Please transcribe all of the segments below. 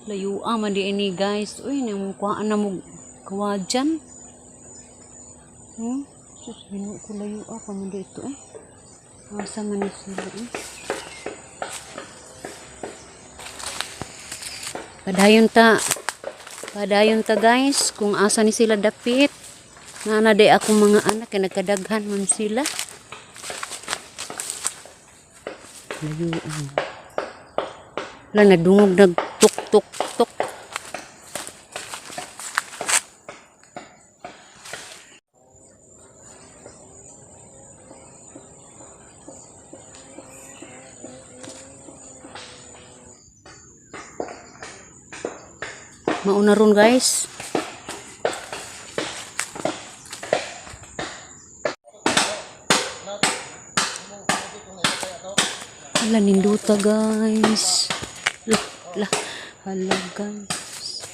Layo man di ini guys. Uy, namukuhaan na mo kawajan. Sus, gino ko layo pa man dito eh. Asa man ni sila eh. Padayon ta guys kung asa ni sila dapit. Nga day akong mga anak kay nagkadaghan man sila. Layo. Wala nadungog nagtuk-tuk-tuk. Mauna ron guys. Hala ninduta guys. Lah. Hala guys.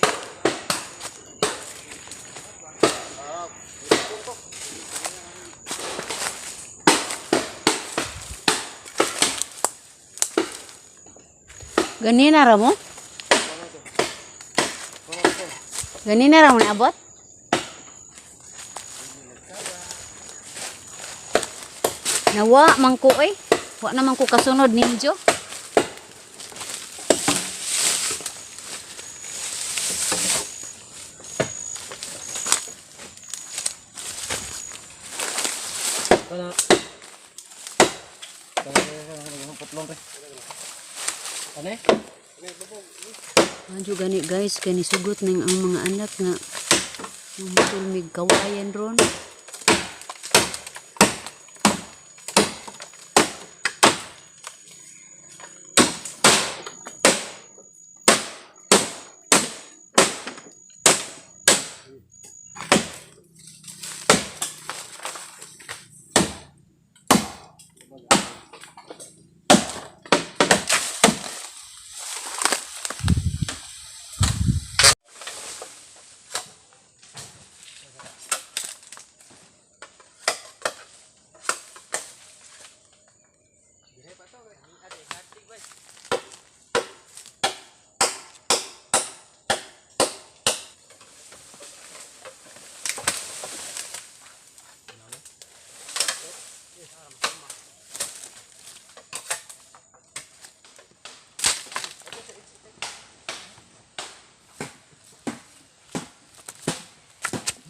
Ganina ra mo? Ganina ra mo ni abot? Nawa mangko eh. Wa naman ko kasunod ninjo. Anjo gani guys, kani sugot ng ang mga anak nga mutulmig kawayan ron.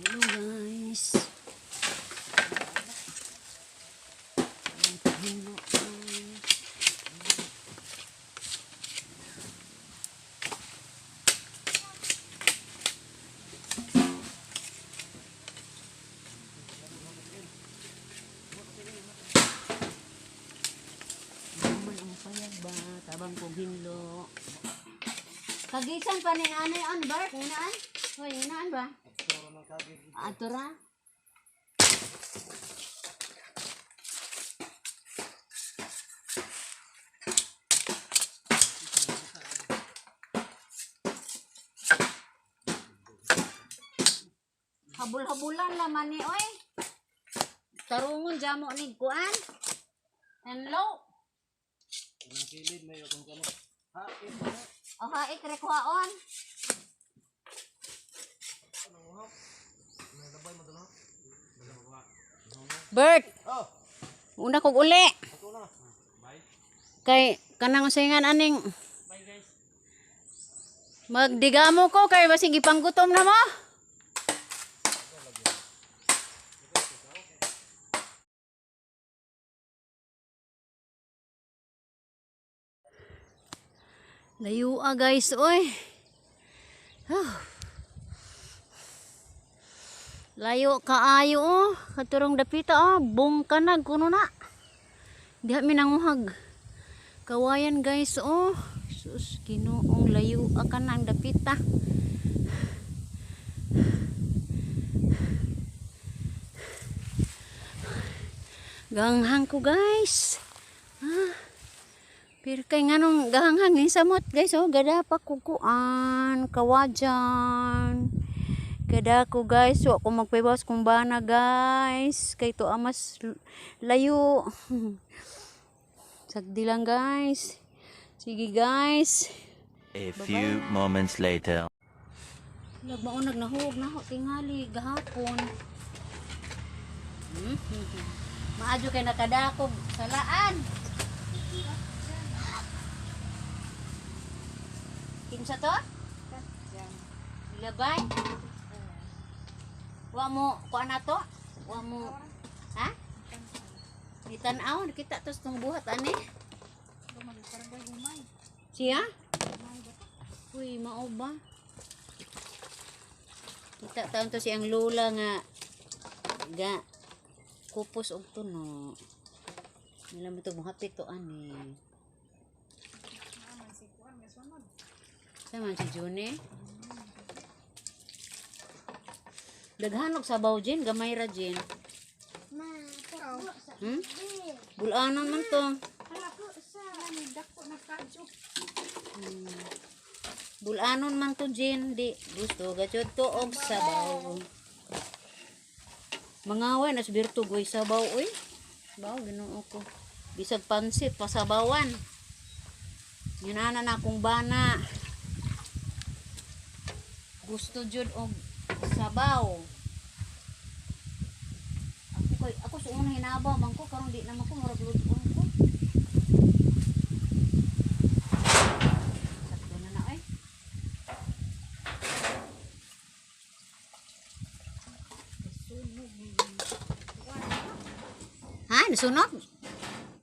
Hello guys. Tabang kong hinlo. Kagisan pa ni anay on bar, hinaan? Hoy, hinaan ba? Atura. Habul-habulan laman ni oy. Tarungon jamo ni kuan. Hello. Ang kilid may akong kano. Haik. O haik rekwaon. Bert. Oh. Una kog uli. Ato na. Bye. Kay kanang usingan aning Bye guys. magdigamo ko kay basig ipanggutom na mo. Layo guys, oy. Layo kaayo oh. Katurong dapita oh. Bungkanag kuno na. Diha mi nanguhag. Kawayan guys oh. Sus, Ginoong layo ka na ang dapita. Ganghang ko guys. Pero kay nganong gahanghang ni samot guys oh, gada pa kukuan, kawajan. Gada ko guys, wa ko magpaybawas kung bana guys. Kay to amas layo. Sagdi lang guys. Sige guys. A few moments later. Nagmaunag nahug na tingali gahapon. Maadyo kay nakadakog sa laan. Kinsa to? Ilabay? Wa mo kuan na to? Wa mo ha? Itan-aw kita tos tong buhat ani. Siya? Uy, mao ba? Kita taon to siyang lula nga ga kupos og tuno. Nila mo to hapit to ani. Sa man si June. Daghan og sabaw Jen, gamay ra Jen. Bulanon man to. Bulanon man to Jen, di gusto gajud to og sabaw. Mangaway nas birto goy sabaw oy. Sabaw Ginoo ko. Bisag pansit pasabawan. Yun ana na akong bana. Gusto jud og sabaw. Ako sa unang hinabaw man ko karon di naman ko murag lutuon ko. Sakto na na ay. Ha, nasunog?